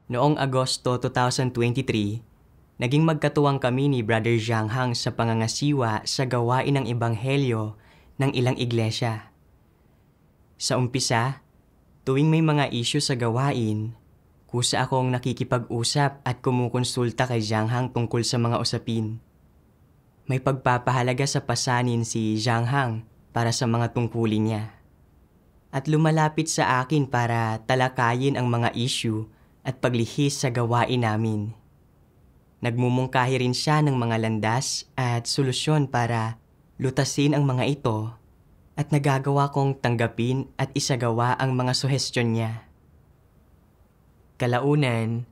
Noong Agosto 2023, naging magkatuwang kami ni Brother Jiang Hang sa pangangasiwa sa gawain ng Ebanghelyo ng ilang iglesia. Sa umpisa, tuwing may mga issue sa gawain, kusa akong nakikipag-usap at kumukonsulta kay Jiang Hang tungkol sa mga usapin. May pagpapahalaga sa pasanin si Jiang Hang para sa mga tungkulin niya. At lumalapit sa akin para talakayin ang mga issue at paglihis sa gawain namin. Nagmumungkahi rin siya ng mga landas at solusyon para lutasin ang mga ito at nagagawa kong tanggapin at isagawa ang mga suhestyon niya. Kalaunan,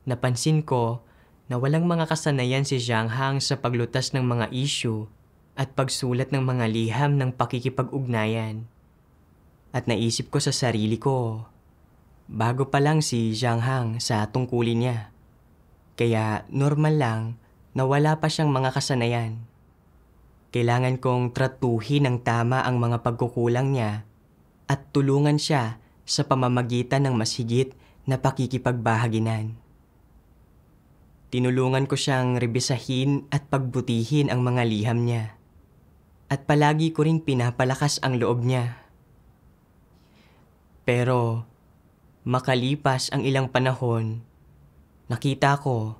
napansin ko na walang mga kasanayan si Jiang Hang sa paglutas ng mga issue at pagsulat ng mga liham ng pakikipag-ugnayan. At naisip ko sa sarili ko, bago pa lang si Jiang Hang sa tungkulin niya. Kaya normal lang na wala pa siyang mga kasanayan. Kailangan kong tratuhin ng tama ang mga pagkukulang niya at tulungan siya sa pamamagitan ng mas higit na pakikipagbahaginan. Tinulungan ko siyang rebisahin at pagbutihin ang mga liham niya. At palagi ko rin pinapalakas ang loob niya. Pero makalipas ang ilang panahon, nakita ko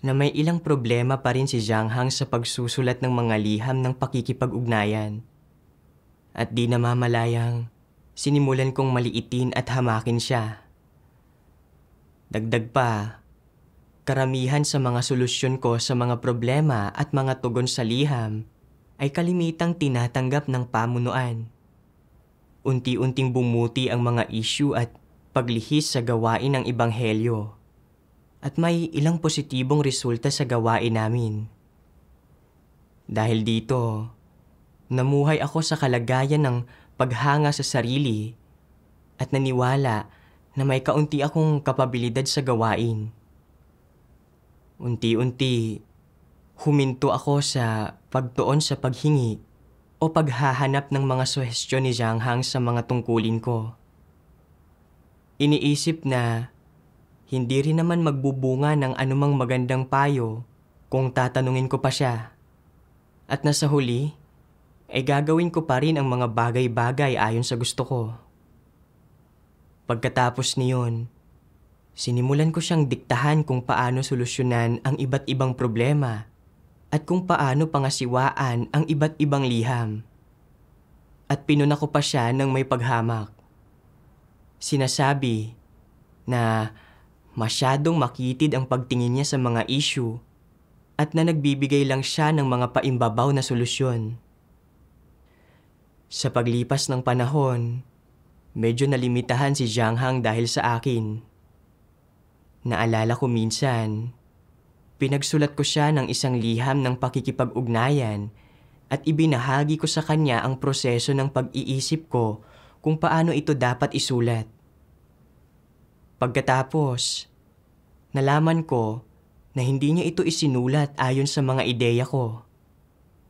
na may ilang problema pa rin si Jiang Hang sa pagsusulat ng mga liham ng pakikipag-ugnayan. At di namamalayang sinimulan kong maliitin at hamakin siya. Dagdag pa, karamihan sa mga solusyon ko sa mga problema at mga tugon sa liham ay kalimitang tinatanggap ng pamunuan. Unti-unting bumuti ang mga issue at paglihis sa gawain ng Ebanghelyo. At may ilang positibong resulta sa gawain namin. Dahil dito, namuhay ako sa kalagayan ng paghanga sa sarili at naniwala na may kaunti akong kapabilidad sa gawain. Unti-unti, huminto ako sa pagtuon sa paghingi o paghahanap ng mga suhestyon ni Jiang Hang sa mga tungkulin ko. Iniisip na hindi rin naman magbubunga ng anumang magandang payo kung tatanungin ko pa siya. At nasa huli, ay gagawin ko pa rin ang mga bagay-bagay ayon sa gusto ko. Pagkatapos niyon, sinimulan ko siyang diktahan kung paano solusyonan ang iba't ibang problema at kung paano pangasiwaan ang iba't ibang liham. At pinuna ko pa siya ng may paghamak. Sinasabi na masyadong makitid ang pagtingin niya sa mga issue at na nagbibigay lang siya ng mga paimbabaw na solusyon. Sa paglipas ng panahon, medyo nalimitahan si Jiang Hang dahil sa akin. Naalala ko minsan, pinagsulat ko siya ng isang liham ng pakikipag-ugnayan at ibinahagi ko sa kanya ang proseso ng pag-iisip ko kung paano ito dapat isulat. Pagkatapos, nalaman ko na hindi niya ito isinulat ayon sa mga ideya ko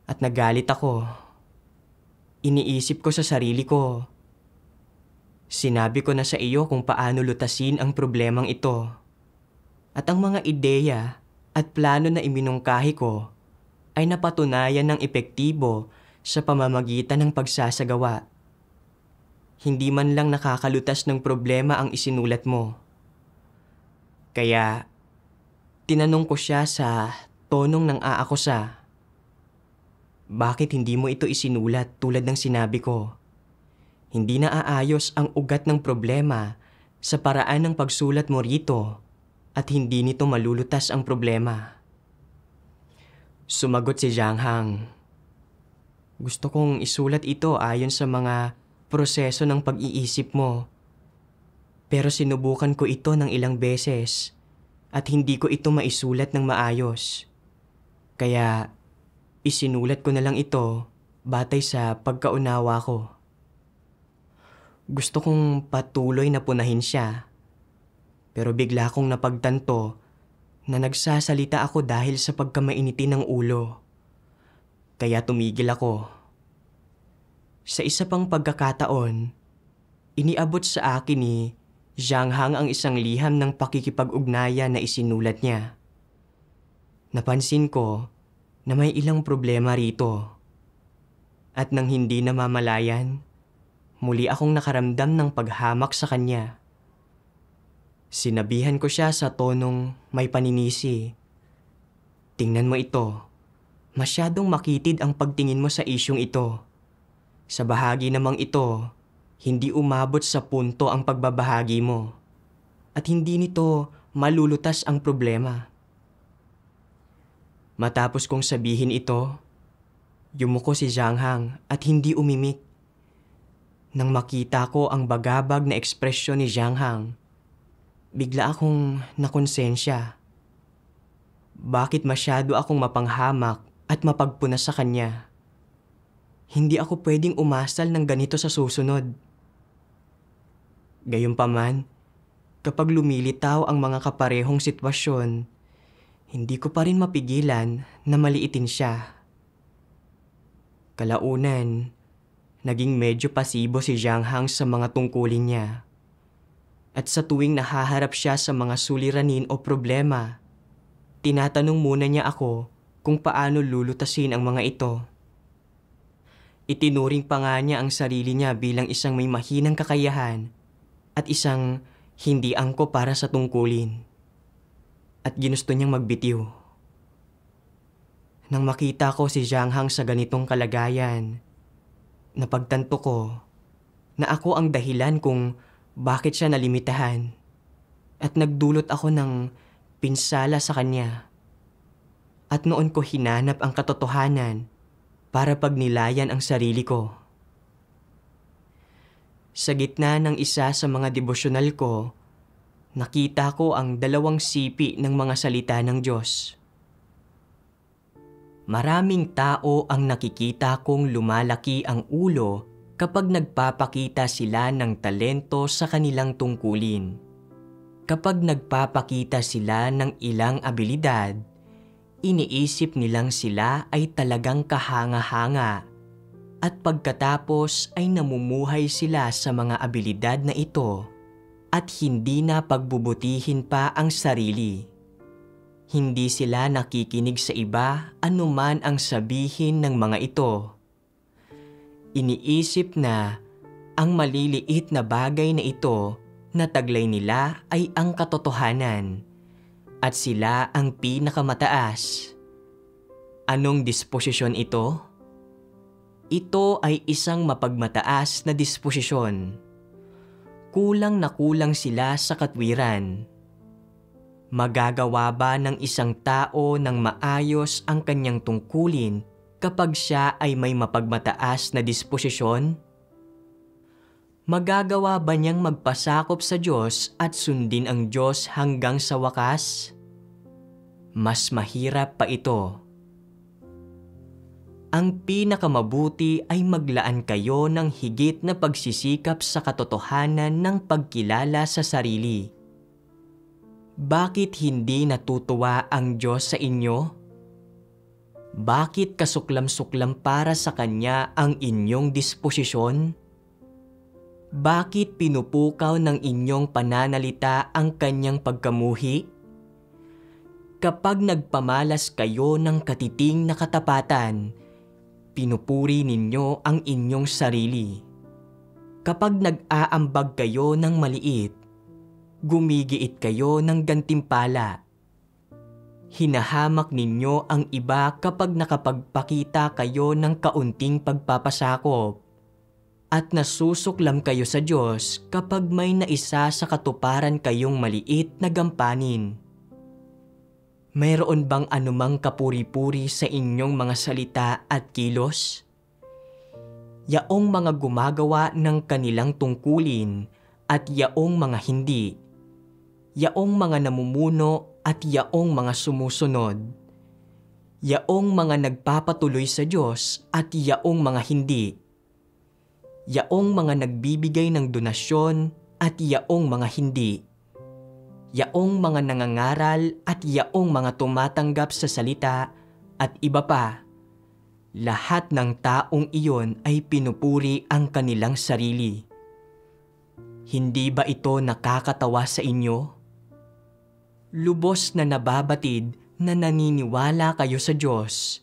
at nagalit ako. Iniisip ko sa sarili ko, sinabi ko na sa iyo kung paano lutasin ang problemang ito at ang mga ideya at plano na iminungkahi ko ay napatunayan ng epektibo sa pamamagitan ng pagsasagawa. Hindi man lang nakakalutas ng problema ang isinulat mo. Kaya, tinanong ko siya sa tonong ng aakusa. Bakit hindi mo ito isinulat tulad ng sinabi ko? Hindi na aayos ang ugat ng problema sa paraan ng pagsulat mo rito at hindi nito malulutas ang problema. Sumagot si Jiang Hang. Gusto kong isulat ito ayon sa mga proseso ng pag-iisip mo. Pero sinubukan ko ito ng ilang beses at hindi ko ito maisulat ng maayos. Kaya isinulat ko na lang ito batay sa pagkaunawa ko. Gusto kong patuloy na punahin siya. Pero bigla kong napagtanto na nagsasalita ako dahil sa pagkamainiti ng ulo. Kaya tumigil ako. Sa isa pang pagkakataon, iniabot sa akin ni Jianghang ang isang liham ng pakikipag-ugnayan na isinulat niya. Napansin ko na may ilang problema rito. At nang hindi namamalayan, muli akong nakaramdam ng paghamak sa kanya. Sinabihan ko siya sa tonong may paninisi. Tingnan mo ito. Masyadong makitid ang pagtingin mo sa isyong ito. Sa bahagi namang ito, hindi umabot sa punto ang pagbabahagi mo. At hindi nito malulutas ang problema. Matapos kong sabihin ito, yumuko si Jianghang at hindi umimik. Nang makita ko ang bagabag na ekspresyon ni Jianghang, bigla akong nakonsensya. Bakit masyado akong mapanghamak at mapagpunas sa kanya? Hindi ako pwedeng umasal ng ganito sa susunod. Gayunpaman, kapag lumilitaw ang mga kaparehong sitwasyon, hindi ko pa rin mapigilan na maliitin siya. Kalaunan, naging medyo pasibo si Jianghang sa mga tungkulin niya. At sa tuwing nahaharap siya sa mga suliranin o problema, tinatanong muna niya ako kung paano lulutasin ang mga ito. Itinuring pa nga niya ang sarili niya bilang isang may mahinang kakayahan at isang hindi angko para sa tungkulin. At ginusto niyang magbitiw. Nang makita ko si Jianghang sa ganitong kalagayan, napagtanto ko na ako ang dahilan kung bakit siya nalimitahan at nagdulot ako ng pinsala sa kanya. At noon ko hinanap ang katotohanan para pagnilayan ang sarili ko. Sa gitna ng isa sa mga devosyonal ko, nakita ko ang 2 sipi ng mga salita ng Diyos. Maraming tao ang nakikita kong lumalaki ang ulo kapag nagpapakita sila ng talento sa kanilang tungkulin. Kapag nagpapakita sila ng ilang abilidad, iniisip nilang sila ay talagang kahanga-hanga at pagkatapos ay namumuhay sila sa mga abilidad na ito at hindi na pagbubutihin pa ang sarili. Hindi sila nakikinig sa iba anuman ang sabihin ng mga ito. Iniisip na ang maliliit na bagay na ito na taglay nila ay ang katotohanan at sila ang pinakamataas. Anong disposisyon ito? Ito ay isang mapagmataas na disposisyon. Kulang na kulang sila sa katwiran. Magagawa ba ng isang tao ng maayos ang kanyang tungkulin kapag siya ay may mapagmataas na disposisyon? Magagawa ba niyang magpasakop sa Diyos at sundin ang Diyos hanggang sa wakas? Mas mahirap pa ito. Ang pinakamabuti ay maglaan kayo ng higit na pagsisikap sa katotohanan ng pagkilala sa sarili. Bakit hindi natutuwa ang Diyos sa inyo? Bakit kasuklam-suklam para sa Kanya ang inyong disposisyon? Bakit pinupukaw ng inyong pananalita ang Kanyang pagkamuhi? Kapag nagpamalas kayo ng katiting na katapatan, pinupuri ninyo ang inyong sarili. Kapag nag-aambag kayo ng maliit, gumigiit kayo ng gantimpala. Hinahamak ninyo ang iba kapag nakapagpakita kayo ng kaunting pagpapasakop. At nasusuklam kayo sa Diyos kapag may naisa sa katuparan kayong maliit na gampanin. Mayroon bang anumang kapuri-puri sa inyong mga salita at kilos? Yaong mga gumagawa ng kanilang tungkulin at yaong mga hindi. Yaong mga namumuno at yaong mga sumusunod. Yaong mga nagpapatuloy sa Diyos at yaong mga hindi. Yaong mga nagbibigay ng donasyon at yaong mga hindi. Yaong mga nangangaral at yaong mga tumatanggap sa salita at iba pa. Lahat ng taong iyon ay pinupuri ang kanilang sarili. Hindi ba ito nakakatawa sa inyo? Lubos na nababatid na naniniwala kayo sa Diyos.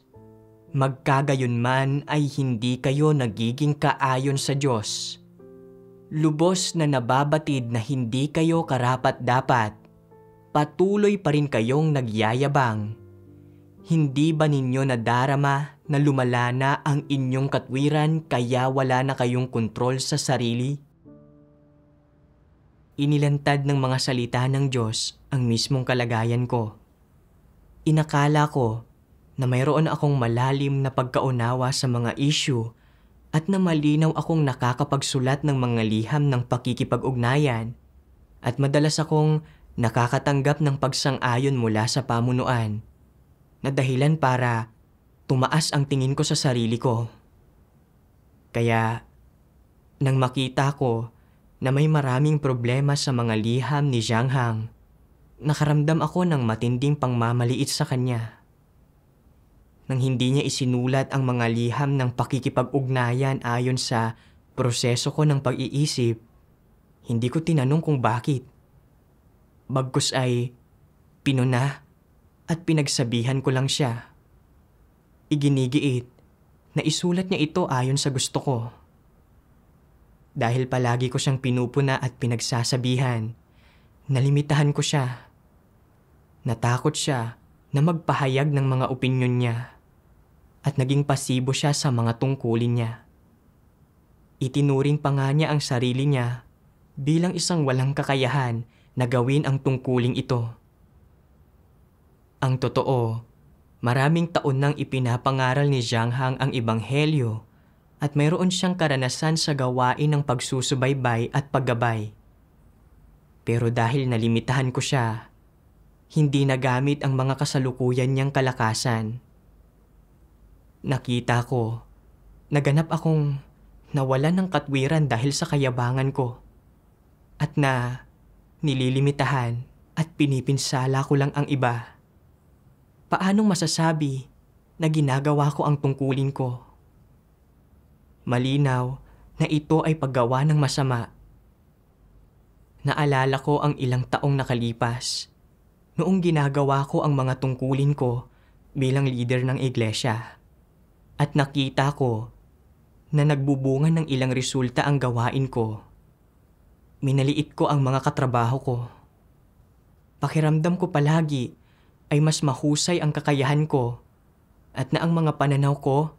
Magkagayunman ay hindi kayo nagiging kaayon sa Diyos. Lubos na nababatid na hindi kayo karapat-dapat. Patuloy pa rin kayong nagyayabang. Hindi ba ninyo nadarama na lumala na ang inyong katwiran kaya wala na kayong kontrol sa sarili? Inilantad ng mga salita ng Diyos ang mismong kalagayan ko. Inakala ko na mayroon akong malalim na pagkaunawa sa mga issue at na malinaw akong nakakapagsulat ng mga liham ng pakikipag-ugnayan at madalas akong nakakatanggap ng pagsang-ayon mula sa pamunuan na dahilan para tumaas ang tingin ko sa sarili ko. Kaya, nang makita ko na may maraming problema sa mga liham ni Jiang Hang, nakaramdam ako ng matinding pangmamaliit sa kanya. Nang hindi niya isinulat ang mga liham ng pakikipag-ugnayan ayon sa proseso ko ng pag-iisip, hindi ko tinanong kung bakit. Bagkus ay pinuna at pinagsabihan ko lang siya. Iginigiit na isulat niya ito ayon sa gusto ko. Dahil palagi ko siyang pinupuna at pinagsasabihan, nalimitahan ko siya. Natakot siya na magpahayag ng mga opinyon niya at naging pasibo siya sa mga tungkulin niya. Itinuring pa nga niya ang sarili niya bilang isang walang kakayahan na gawin ang tungkuling ito. Ang totoo, maraming taon nang ipinapangaral ni Jiang Hang ang ebanghelyo at mayroon siyang karanasan sa gawain ng pagsusubaybay at paggabay. Pero dahil nalimitahan ko siya, hindi nagamit ang mga kasalukuyan niyang kalakasan. Nakita ko, naganap akong nawalan ng katwiran dahil sa kayabangan ko at na nililimitahan at pinipinsala ko lang ang iba. Paanong masasabi na ginagawa ko ang tungkulin ko? Malinaw na ito ay paggawa ng masama. Naalala ko ang ilang taong nakalipas noong ginagawa ko ang mga tungkulin ko bilang leader ng iglesia. At nakita ko na nagbubunga ng ilang resulta ang gawain ko. Minaliit ko ang mga katrabaho ko. Pakiramdam ko palagi ay mas mahusay ang kakayahan ko at na ang mga pananaw ko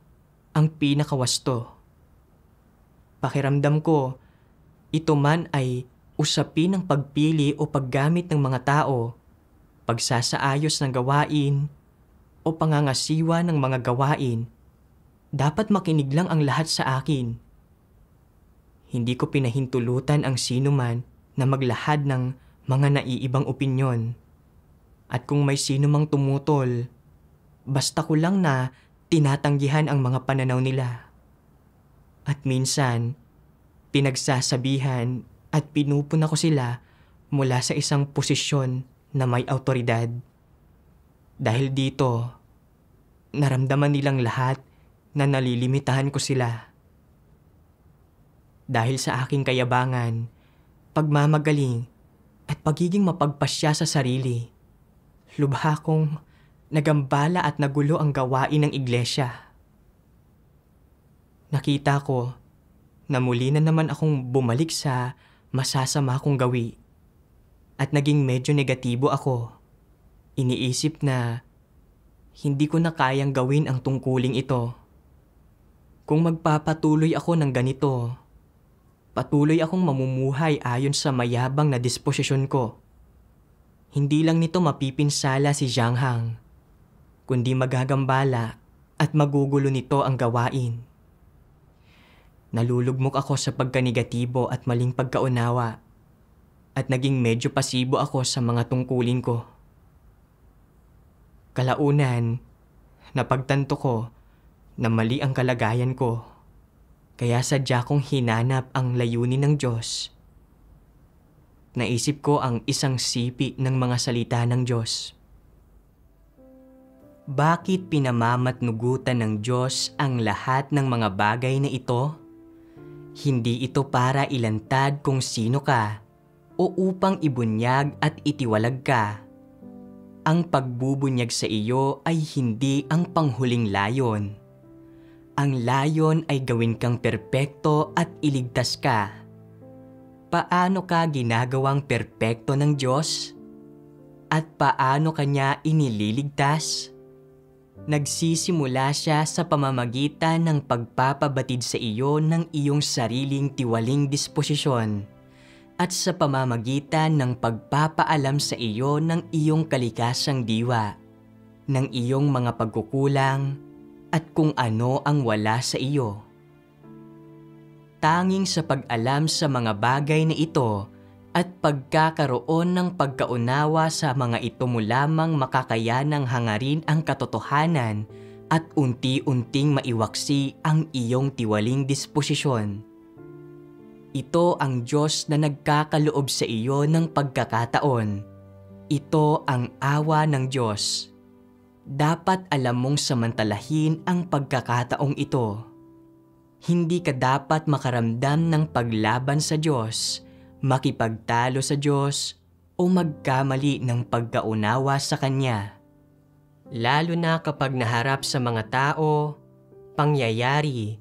ang pinakawasto. Pakiramdam ko, ito man ay usapin ng pagpili o paggamit ng mga tao, pagsasaayos ng gawain, o pangangasiwa ng mga gawain, dapat makinig lang ang lahat sa akin. Hindi ko pinahintulutan ang sino man na maglahad ng mga naiibang opinyon. At kung may sino mang tumutol, basta ko lang na tinatanggihan ang mga pananaw nila. At minsan, pinagsasabihan at pinupuna ko sila mula sa isang posisyon na may awtoridad. Dahil dito, naramdaman nilang lahat na nalilimitahan ko sila. Dahil sa aking kayabangan, pagmamagaling at pagiging mapagpasya sa sarili, lubha kong nagambala at nagulo ang gawain ng iglesia. Nakita ko na muli na naman akong bumalik sa masasama kong gawi at naging medyo negatibo ako. Iniisip na hindi ko na kayang gawin ang tungkuling ito. Kung magpapatuloy ako ng ganito, patuloy akong mamumuhay ayon sa mayabang na disposisyon ko. Hindi lang nito mapipinsala si Jiang Hang, kundi magagambala at magugulo nito ang gawain. Nalulugmok ako sa pagkanegatibo at maling pagkaunawa at naging medyo pasibo ako sa mga tungkulin ko. Kalaunan, napagtanto ko na mali ang kalagayan ko, kaya sadya kong hinanap ang layunin ng Diyos. Naisip ko ang isang sipi ng mga salita ng Diyos. Bakit pinamamatnugutan ng Diyos ang lahat ng mga bagay na ito? Hindi ito para ilantad kung sino ka o upang ibunyag at itiwalag ka. Ang pagbubunyag sa iyo ay hindi ang panghuling layon. Ang layon ay gawin kang perpekto at iligtas ka. Paano ka ginagawang perpekto ng Diyos? At paano kanya inililigtas? Nagsisimula siya sa pamamagitan ng pagpapabatid sa iyo ng iyong sariling tiwaling disposisyon at sa pamamagitan ng pagpapaalam sa iyo ng iyong kalikasang diwa, ng iyong mga pagkukulang at kung ano ang wala sa iyo. Tanging sa pag-alam sa mga bagay na ito at pagkakaroon ng pagkaunawa sa mga ito mo lamang makakayanang hangarin ang katotohanan at unti-unting maiwaksi ang iyong tiwaling disposisyon. Ito ang Diyos na nagkakaloob sa iyo ng pagkakataon. Ito ang awa ng Diyos. Dapat alam mong samantalahin ang pagkakataong ito. Hindi ka dapat makaramdam ng paglaban sa Diyos, makipagtalo sa Diyos, o magkamali ng pagkaunawa sa Kanya. Lalo na kapag naharap sa mga tao, pangyayari,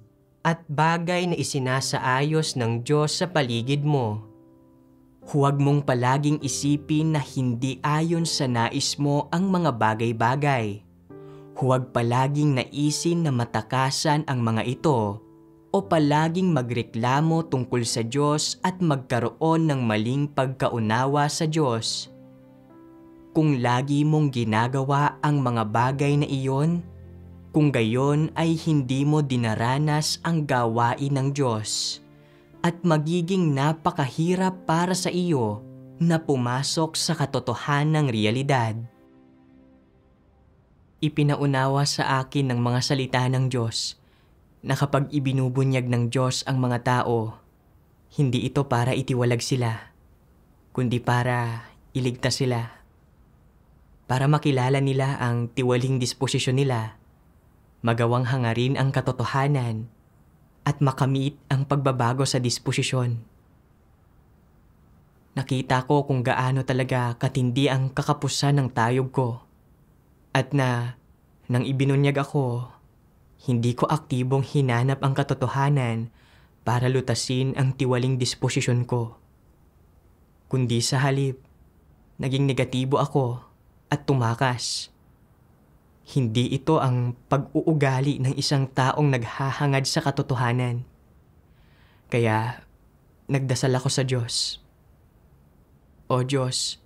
at bagay na isinasaayos ng Diyos sa paligid mo. Huwag mong palaging isipin na hindi ayon sa nais mo ang mga bagay-bagay. Huwag palaging naisin na matakasan ang mga ito o palaging magreklamo tungkol sa Diyos at magkaroon ng maling pagkaunawa sa Diyos. Kung lagi mong ginagawa ang mga bagay na iyon, kung gayon ay hindi mo dinaranas ang gawain ng Diyos at magiging napakahirap para sa iyo na pumasok sa katotohanang realidad. Ipinaunawa sa akin ng mga salita ng Diyos na kapag ibinubunyag ng Diyos ang mga tao, hindi ito para itiwalag sila, kundi para iligtas sila. Para makilala nila ang tiwaling disposisyon nila, magawang hangarin ang katotohanan, at makamit ang pagbabago sa disposisyon. Nakita ko kung gaano talaga katindi ang kakapusan ng tayog ko, at na nang ibinunyag ako, hindi ko aktibong hinanap ang katotohanan para lutasin ang tiwaling disposisyon ko. Kundi sa halip, naging negatibo ako at tumakas. Hindi ito ang pag-uugali ng isang taong naghahangad sa katotohanan. Kaya, nagdasal ako sa Diyos. O Diyos,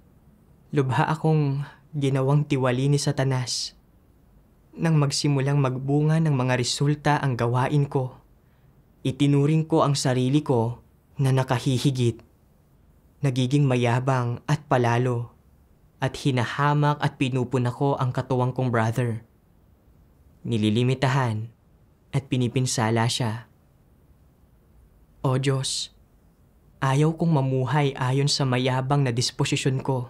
lubha akong ginawang tiwali ni Satanas. Nang magsimulang magbunga ng mga resulta ang gawain ko, itinuring ko ang sarili ko na nakahihigit, nagiging mayabang at palalo, at hinahamak at pinupuna ko ang katuwang kong brother. Nililimitahan at pinipinsala siya. O Diyos, ayaw kong mamuhay ayon sa mayabang na disposisyon ko.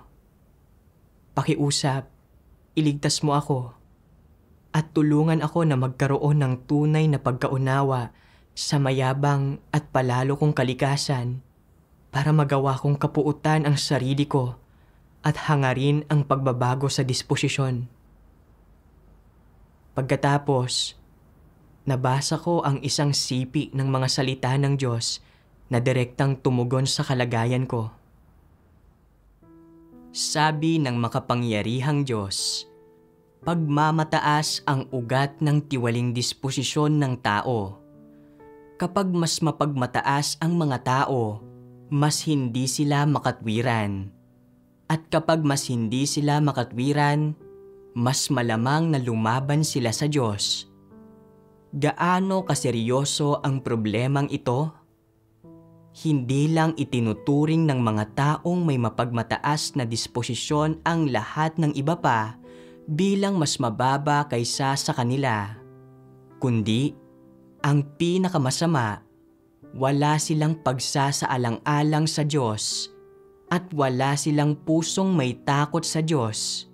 Pakiusap, iligtas mo ako, at tulungan ako na magkaroon ng tunay na pagkaunawa sa mayabang at palalo kong kalikasan para magawa kong kapuutan ang sarili ko at hangarin ang pagbabago sa disposisyon. Pagkatapos, nabasa ko ang isang sipi ng mga salita ng Diyos na direktang tumugon sa kalagayan ko. Sabi ng makapangyarihang Diyos, pagmamataas ang ugat ng tiwaling disposisyon ng tao. Kapag mas mapagmataas ang mga tao, mas hindi sila makatwiran. At kapag mas hindi sila makatwiran, mas malamang na lumaban sila sa Diyos. Gaano kaseryoso ang problemang ito? Hindi lang itinuturing ng mga taong may mapagmataas na disposisyon ang lahat ng iba pa bilang mas mababa kaysa sa kanila, kundi ang pinakamasama, wala silang pagsasaalang-alang sa Diyos at wala silang pusong may takot sa Diyos.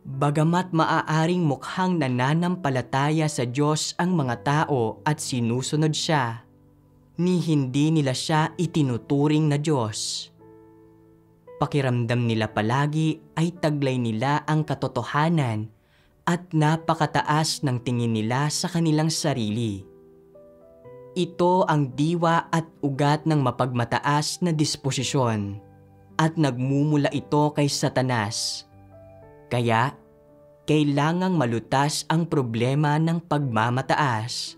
Bagamat maaaring mukhang nananampalataya sa Diyos ang mga tao at sinusunod siya, ni hindi nila siya itinuturing na Diyos. Pakiramdam nila palagi ay taglay nila ang katotohanan at napakataas ng tingin nila sa kanilang sarili. Ito ang diwa at ugat ng mapagmataas na disposisyon at nagmumula ito kay Satanas. Kaya, kailangang malutas ang problema ng pagmamataas.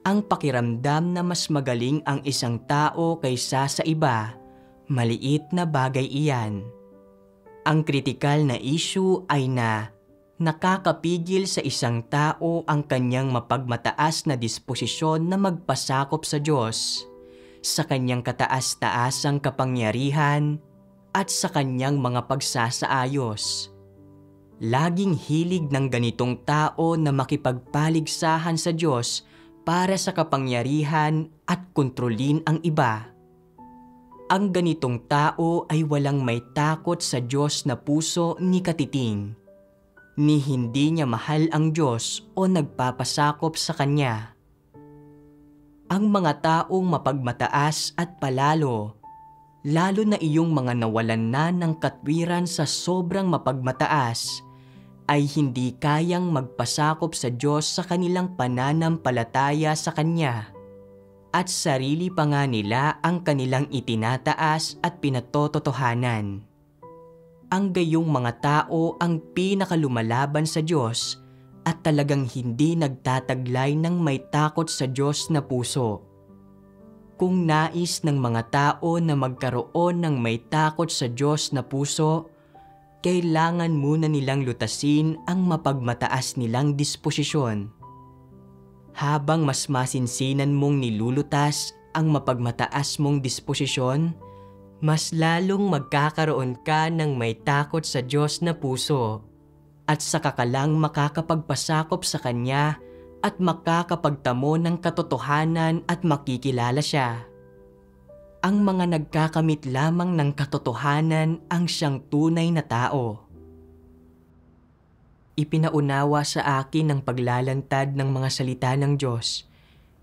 Ang pakiramdam na mas magaling ang isang tao kaysa sa iba, maliit na bagay iyan. Ang kritikal na issue ay nakakapigil sa isang tao ang kanyang mapagmataas na disposisyon na magpasakop sa Diyos, sa kanyang kataas-taasang kapangyarihan at sa kanyang mga pagsasaayos. Laging hilig ng ganitong tao na makipagpaligsahan sa Diyos para sa kapangyarihan at kontrolin ang iba. Ang ganitong tao ay walang may takot sa Diyos na puso ni katiting, ni hindi niya mahal ang Diyos o nagpapasakop sa Kanya. Ang mga taong mapagmataas at palalo, lalo na iyong mga nawalan na ng katwiran sa sobrang mapagmataas, ay hindi kayang magpasakop sa Diyos sa kanilang pananampalataya sa Kanya. At sarili pa nga nila ang kanilang itinataas at pinatototohanan. Ang gayong mga tao ang pinakalumalaban sa Diyos at talagang hindi nagtataglay ng may takot sa Diyos na puso. Kung nais ng mga tao na magkaroon ng may takot sa Diyos na puso, kailangan muna nilang lutasin ang mapagmataas nilang disposisyon. Habang mas masinsinan mong nilulutas ang mapagmataas mong disposisyon, mas lalong magkakaroon ka ng may takot sa Diyos na puso at saka ka lang makakapagpasakop sa Kanya at makakapagtamo ng katotohanan at makikilala siya. Ang mga nagkakamit lamang ng katotohanan ang siyang tunay na tao. Ipinaunawa sa akin ng paglalantad ng mga salita ng Diyos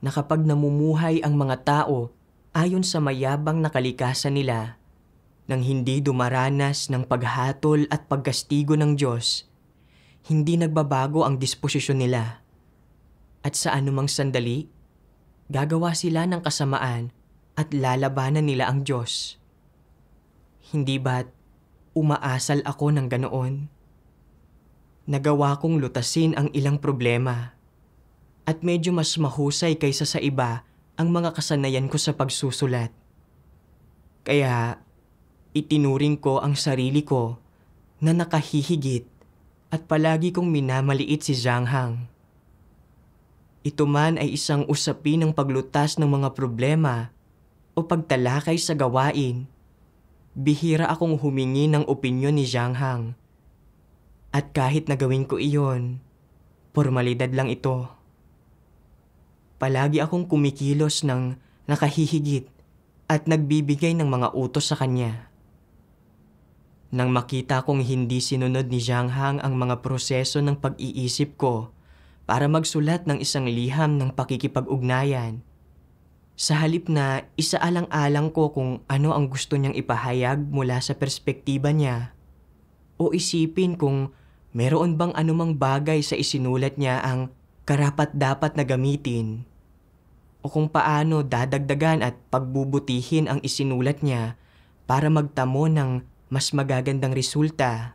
na kapag namumuhay ang mga tao ayon sa mayabang na kalikasan nila, nang hindi dumaranas ng paghatol at pagkastigo ng Diyos, hindi nagbabago ang disposisyon nila. At sa anumang sandali, gagawa sila ng kasamaan at lalabanan nila ang Diyos. Hindi ba't umaasal ako ng ganoon? Nagawa kong lutasin ang ilang problema at medyo mas mahusay kaysa sa iba ang mga kasanayan ko sa pagsusulat. Kaya itinuring ko ang sarili ko na nakahihigit at palagi kong minamaliit si Zhang Hang. Ito man ay isang usapin ng paglutas ng mga problema o pagtalakay sa gawain. Bihira akong humingi ng opinyon ni Zhang Hang. At kahit nagawin ko iyon, formalidad lang ito. Palagi akong kumikilos ng nakahihigit at nagbibigay ng mga utos sa kanya. Nang makita kong hindi sinunod ni Zhang Hang ang mga proseso ng pag-iisip ko para magsulat ng isang liham ng pakikipag-ugnayan, sa halip na isaalang-alang ko kung ano ang gusto niyang ipahayag mula sa perspektiba niya, o isipin kung meron bang anumang bagay sa isinulat niya ang karapat-dapat na gamitin, o kung paano dadagdagan at pagbubutihin ang isinulat niya para magtamo ng mas magagandang resulta.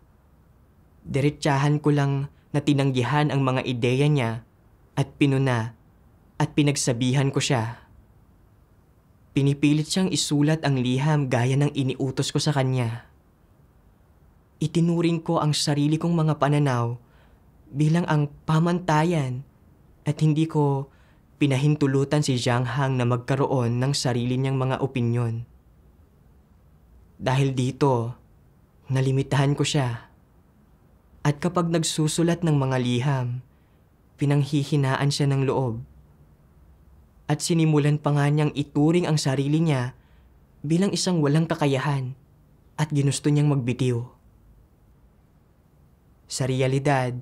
Diretsahan ko lang na tinanggihan ang mga ideya niya at pinuna at pinagsabihan ko siya. Pinipilit siyang isulat ang liham gaya ng iniutos ko sa kanya. Itinuring ko ang sarili kong mga pananaw bilang ang pamantayan at hindi ko pinahintulutan si Zhang Hang na magkaroon ng sarili niyang mga opinyon. Dahil dito, nalimitahan ko siya. At kapag nagsusulat ng mga liham, pinanghihinaan siya ng loob. At sinimulan pa nga niyang ituring ang sarili niya bilang isang walang kakayahan at ginusto niyang magbitiw. Sa realidad,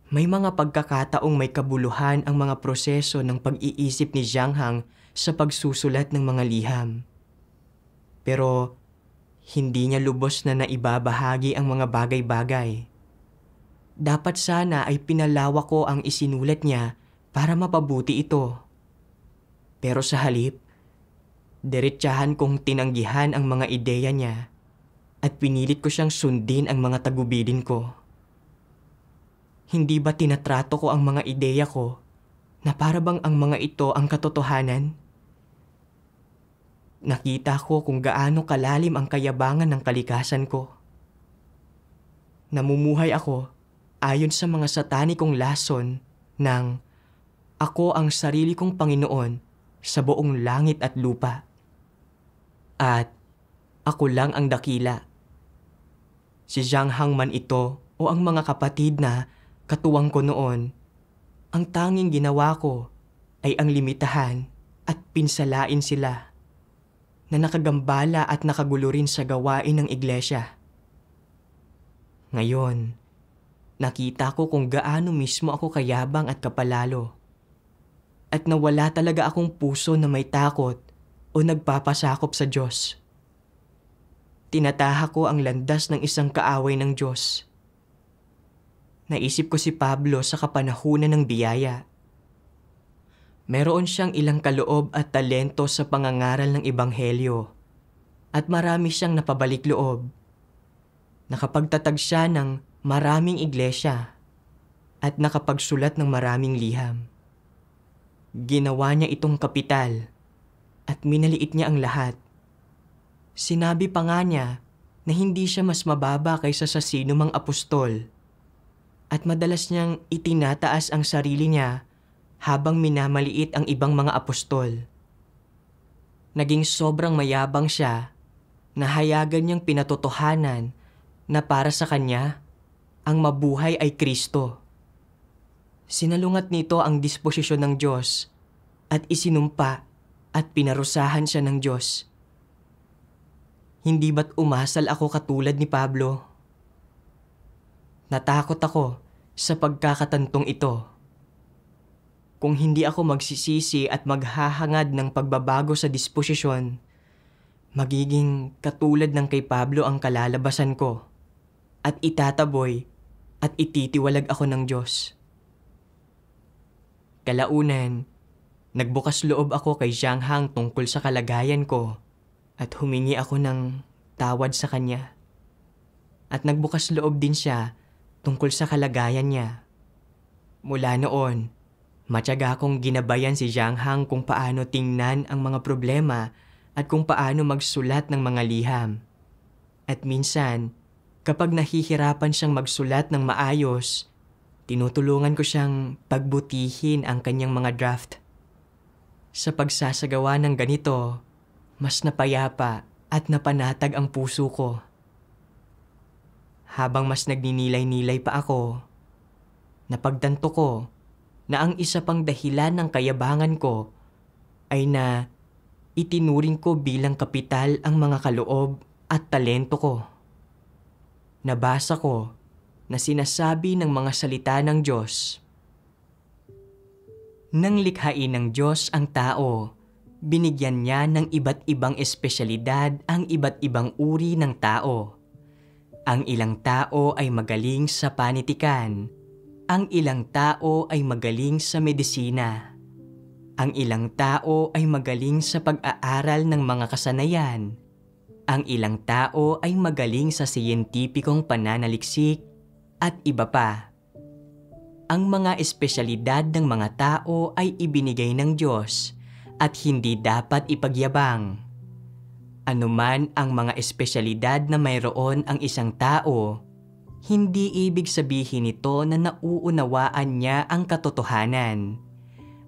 may mga pagkakataong may kabuluhan ang mga proseso ng pag-iisip ni Zhang Hang sa pagsusulat ng mga liham. Pero hindi niya lubos na naibabahagi ang mga bagay-bagay. Dapat sana ay pinalawak ko ang isinulat niya para mapabuti ito. Pero sa halip, diretsahan kong tinanggihan ang mga ideya niya at pinilit ko siyang sundin ang mga tagubilin ko. Hindi ba tinatrato ko ang mga ideya ko na para bang ang mga ito ang katotohanan? Nakita ko kung gaano kalalim ang kayabangan ng kalikasan ko. Namumuhay ako ayon sa mga satanikong lason ng ako ang sarili kong Panginoon sa buong langit at lupa. At ako lang ang dakila. Si Zhang Hang man ito o ang mga kapatid na katuwang ko noon, ang tanging ginawa ko ay ang limitahan at pinsalain sila na nakagambala at nakagulo rin sa gawain ng iglesia. Ngayon, nakita ko kung gaano mismo ako kayabang at kapalalo. At nawala talaga akong puso na may takot o nagpapasakop sa Diyos. Tinataha ko ang landas ng isang kaaway ng Diyos. Naisip ko si Pablo sa kapanahunan ng biyaya. Meron siyang ilang kaloob at talento sa pangangaral ng Ebanghelyo at marami siyang napabalik loob. Nakapagtatag siya ng maraming iglesia at nakapagsulat ng maraming liham. Ginawa niya itong kapital at minaliit niya ang lahat. Sinabi pa nga niya na hindi siya mas mababa kaysa sa sino mang apostol at madalas niyang itinataas ang sarili niya habang minamaliit ang ibang mga apostol. Naging sobrang mayabang siya na hayagan niyang pinatotohanan na para sa kanya, ang mabuhay ay Kristo. Sinalungat nito ang disposisyon ng Diyos at isinumpa at pinarusahan siya ng Diyos. Hindi ba't umasal ako katulad ni Pablo? Natakot ako sa pagkakatantong ito. Kung hindi ako magsisisi at maghahangad ng pagbabago sa disposisyon, magiging katulad ng kay Pablo ang kalalabasan ko at itataboy at ititiwalag ako ng Diyos. Kalaunan, nagbukas loob ako kay Zhang Hang tungkol sa kalagayan ko at humingi ako ng tawad sa kanya. At nagbukas loob din siya tungkol sa kalagayan niya. Mula noon, matyaga kong ginabayan si Zhang Hang kung paano tingnan ang mga problema at kung paano magsulat ng mga liham. At minsan, kapag nahihirapan siyang magsulat ng maayos, tinutulungan ko siyang pagbutihin ang kanyang mga draft. Sa pagsasagawa ng ganito, mas napayapa at napanatag ang puso ko. Habang mas nagninilay-nilay pa ako, napagtanto ko na ang isa pang dahilan ng kayabangan ko ay na itinuring ko bilang kapital ang mga kaloob at talento ko. Nabasa ko na sinasabi ng mga salita ng Diyos. Nang likhain ng Diyos ang tao, binigyan niya ng iba't ibang espesyalidad ang iba't ibang uri ng tao. Ang ilang tao ay magaling sa panitikan. Ang ilang tao ay magaling sa medisina. Ang ilang tao ay magaling sa pag-aaral ng mga kasanayan. Ang ilang tao ay magaling sa siyentipikong pananaliksik at iba pa. Ang mga espesyalidad ng mga tao ay ibinigay ng Diyos at hindi dapat ipagyabang. Anuman ang mga espesyalidad na mayroon ang isang tao, hindi ibig sabihin nito na nauunawaan niya ang katotohanan.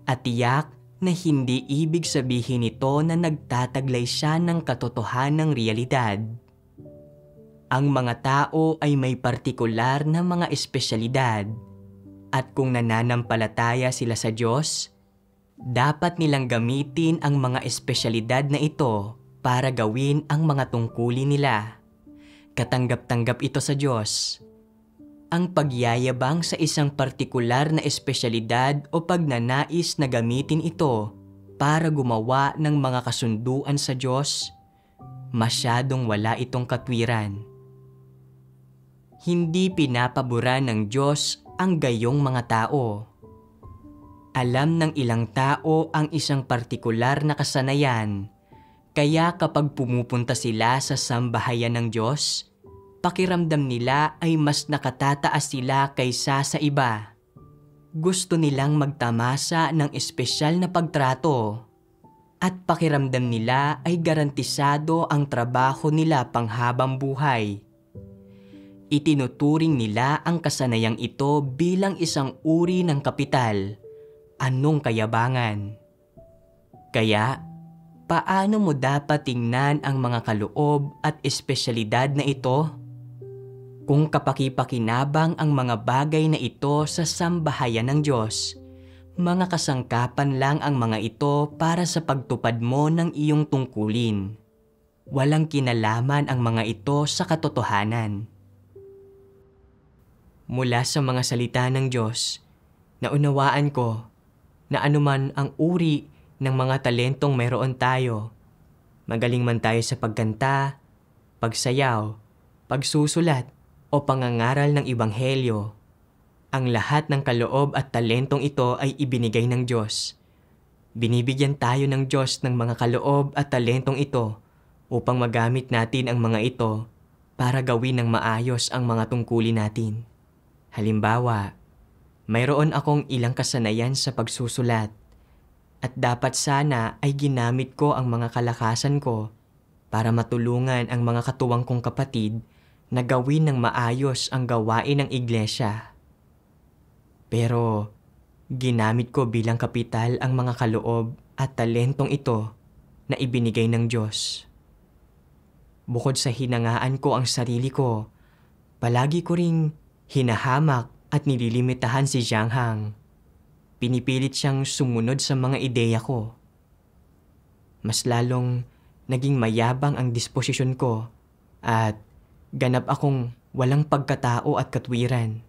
At tiyak na hindi ibig sabihin nito na nagtataglay siya ng katotohanang realidad. Ang mga tao ay may partikular na mga espesyalidad at kung nananampalataya sila sa Diyos, dapat nilang gamitin ang mga espesyalidad na ito para gawin ang mga tungkulin nila. Katanggap-tanggap ito sa Diyos. Ang pagyayabang sa isang partikular na espesyalidad o pagnanais na gamitin ito para gumawa ng mga kasunduan sa Diyos, masyadong wala itong katwiran. Hindi pinapaboran ng Diyos ang gayong mga tao. Alam ng ilang tao ang isang partikular na kasanayan, kaya kapag pumupunta sila sa sambahayan ng Diyos, pakiramdam nila ay mas nakatataas sila kaysa sa iba. Gusto nilang magtamasa ng espesyal na pagtrato, at pakiramdam nila ay garantisado ang trabaho nila panghabang buhay. Itinuturing nila ang kasanayang ito bilang isang uri ng kapital, anong kayabangan. Kaya, paano mo dapat tingnan ang mga kaloob at espesyalidad na ito? Kung kapaki-pakinabang ang mga bagay na ito sa sambahayan ng Diyos, mga kasangkapan lang ang mga ito para sa pagtupad mo ng iyong tungkulin. Walang kinalaman ang mga ito sa katotohanan. Mula sa mga salita ng Diyos, naunawaan ko na anuman ang uri ng mga talentong mayroon tayo, magaling man tayo sa pagkanta, pagsayaw, pagsusulat, o pangangaral ng Ebanghelyo, ang lahat ng kaloob at talentong ito ay ibinigay ng Diyos. Binibigyan tayo ng Diyos ng mga kaloob at talentong ito upang magamit natin ang mga ito para gawin ng maayos ang mga tungkulin natin. Halimbawa, mayroon akong ilang kasanayan sa pagsusulat at dapat sana ay ginamit ko ang mga kalakasan ko para matulungan ang mga katuwang kong kapatid na gawin ng maayos ang gawain ng iglesia. Pero ginamit ko bilang kapital ang mga kaloob at talentong ito na ibinigay ng Diyos. Bukod sa hinangaan ko ang sarili ko, palagi ko ring hinahamak at nililimitahan si Jiang Hang. Pinipilit siyang sumunod sa mga ideya ko. Mas lalong naging mayabang ang disposisyon ko at ganap akong walang pagkatao at katwiran.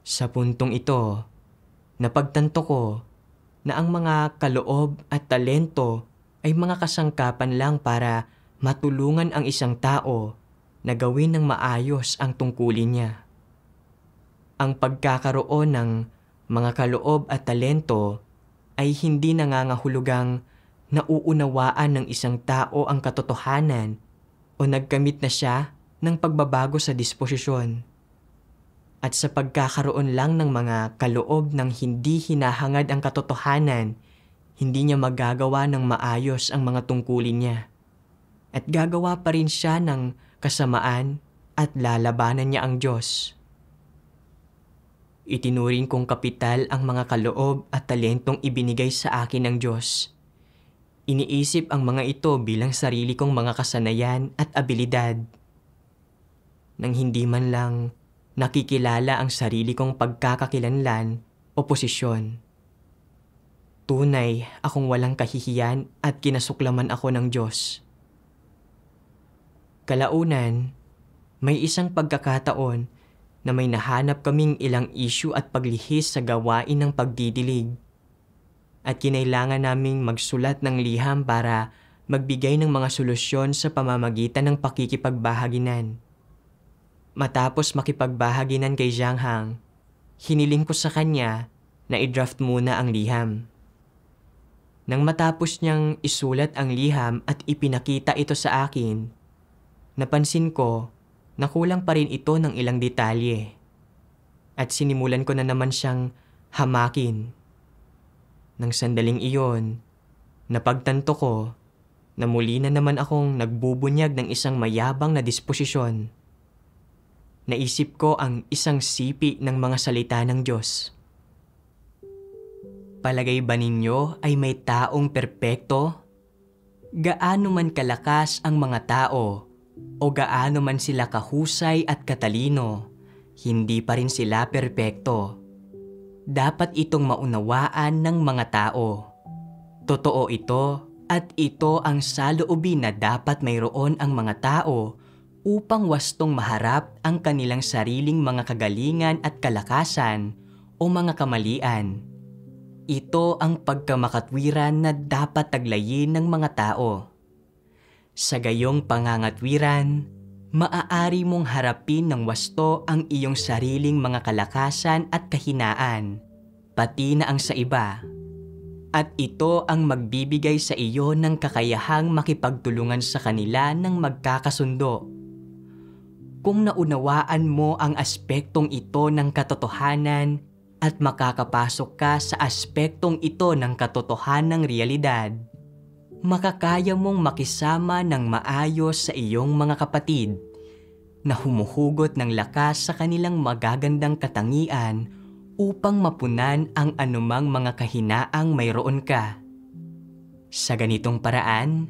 Sa puntong ito, napagtanto ko na ang mga kaloob at talento ay mga kasangkapan lang para matulungan ang isang tao na gawin ng maayos ang tungkulin niya. Ang pagkakaroon ng mga kaloob at talento ay hindi nangangahulugang nauunawaan ng isang tao ang katotohanan o nagkamit na siya ng pagbabago sa disposisyon. At sa pagkakaroon lang ng mga kaloob ng hindi hinahangad ang katotohanan, hindi niya magagawa ng maayos ang mga tungkulin niya. At gagawa pa rin siya ng kasamaan at lalabanan niya ang Diyos. Itinuring kong kapital ang mga kaloob at talentong ibinigay sa akin ng Diyos. Iniisip ang mga ito bilang sarili kong mga kasanayan at abilidad. Nang hindi man lang nakikilala ang sarili kong pagkakakilanlan o posisyon. Tunay akong walang kahihiyan at kinasuklaman ako ng Diyos. Kalaunan, may isang pagkakataon na may nahanap kaming ilang issue at paglihis sa gawain ng pagdidilig. At kinailangan naming magsulat ng liham para magbigay ng mga solusyon sa pamamagitan ng pakikipagbahaginan. Matapos makipagbahaginan kay Jiang Hang, hiniling ko sa kanya na i-draft muna ang liham. Nang matapos niyang isulat ang liham at ipinakita ito sa akin, napansin ko na kulang pa rin ito ng ilang detalye. At sinimulan ko na naman siyang hamakin. Nang sandaling iyon, napagtanto ko na muli na naman akong nagbubunyag ng isang mayabang na disposisyon. Naisip ko ang isang sipi ng mga salita ng Diyos. Palagay ba ninyo ay may taong perpekto? Gaano man kalakas ang mga tao o gaano man sila kahusay at katalino, hindi pa rin sila perpekto. Dapat itong maunawaan ng mga tao. Totoo ito at ito ang saloobin na dapat mayroon ang mga tao upang wastong maharap ang kanilang sariling mga kagalingan at kalakasan o mga kamalian. Ito ang pagkamakatwiran na dapat taglayin ng mga tao. Sa gayong pangangatwiran, maaari mong harapin ng wasto ang iyong sariling mga kalakasan at kahinaan, pati na ang sa iba. At ito ang magbibigay sa iyo ng kakayahang makipagtulungan sa kanila ng magkakasundo. Kung naunawaan mo ang aspektong ito ng katotohanan at makakapasok ka sa aspektong ito ng katotohanang realidad, makakaya mong makisama ng maayos sa iyong mga kapatid na humuhugot ng lakas sa kanilang magagandang katangian upang mapunan ang anumang mga kahinaang mayroon ka. Sa ganitong paraan,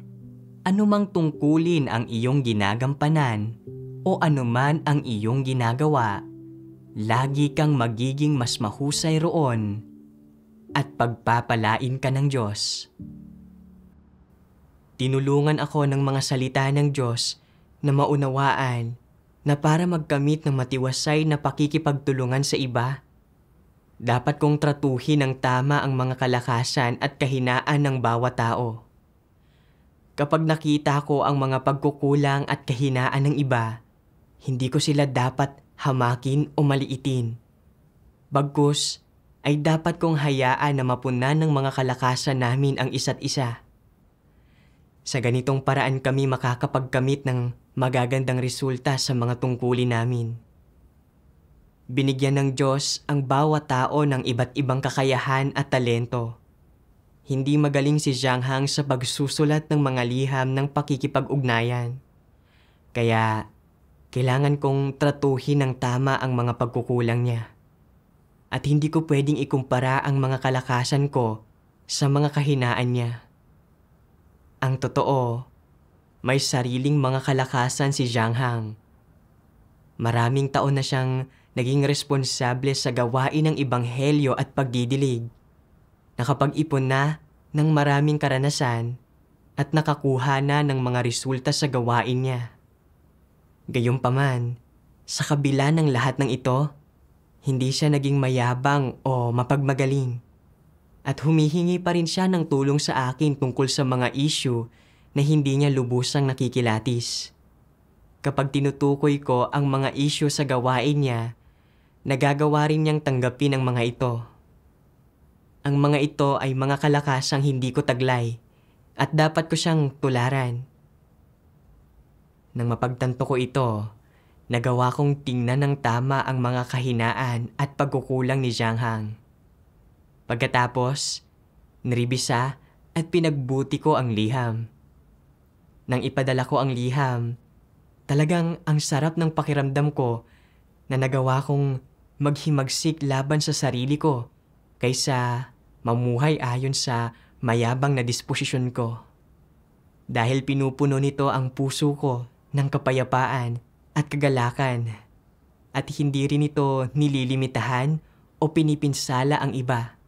anumang tungkulin ang iyong ginagampanan o anuman ang iyong ginagawa, lagi kang magiging mas mahusay roon at pagpapalain ka ng Diyos. Tinulungan ako ng mga salita ng Diyos na maunawaan na para magkamit ng matiwasay na pakikipagtulungan sa iba, dapat kong tratuhin ng tama ang mga kalakasan at kahinaan ng bawat tao. Kapag nakita ko ang mga pagkukulang at kahinaan ng iba, hindi ko sila dapat hamakin o maliitin. Bagkus ay dapat kong hayaan na mapunan ng mga kalakasan namin ang isa't isa. Sa ganitong paraan kami makakapagkamit ng magagandang resulta sa mga tungkulin namin. Binigyan ng Diyos ang bawat tao ng iba't ibang kakayahan at talento. Hindi magaling si Zhang Hang sa pagsusulat ng mga liham ng pakikipag-ugnayan. Kaya, kailangan kong tratuhin ng tama ang mga pagkukulang niya. At hindi ko pwedeng ikumpara ang mga kalakasan ko sa mga kahinaan niya. Ang totoo, may sariling mga kalakasan si Zhang Hang. Maraming taon na siyang naging responsable sa gawain ng ebanghelyo at pagdidilig. Nakapag-ipon na ng maraming karanasan at nakakuha na ng mga resulta sa gawain niya. Gayunpaman, sa kabila ng lahat ng ito, hindi siya naging mayabang o mapagmagaling. At humihingi pa rin siya ng tulong sa akin tungkol sa mga issue na hindi niya lubusang nakikilatis. Kapag tinutukoy ko ang mga issue sa gawain niya, nagagawa rin niyang tanggapin ang mga ito. Ang mga ito ay mga kalakasang hindi ko taglay at dapat ko siyang tularan. Nang mapagtanto ko ito, nagawa kong tingnan ng tama ang mga kahinaan at pagkukulang ni Zhang Hang. Pagkatapos, niribisa at pinagbuti ko ang liham. Nang ipadala ko ang liham, talagang ang sarap ng pakiramdam ko na nagawa kong maghimagsik laban sa sarili ko kaysa mamuhay ayon sa mayabang na disposisyon ko. Dahil pinupuno nito ang puso ko ng kapayapaan at kagalakan at hindi rin ito nililimitahan o pinipinsala ang iba.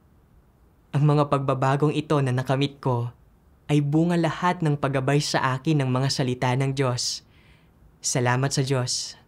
Ang mga pagbabagong ito na nakamit ko ay bunga lahat ng paggabay sa akin ng mga salita ng Diyos. Salamat sa Diyos.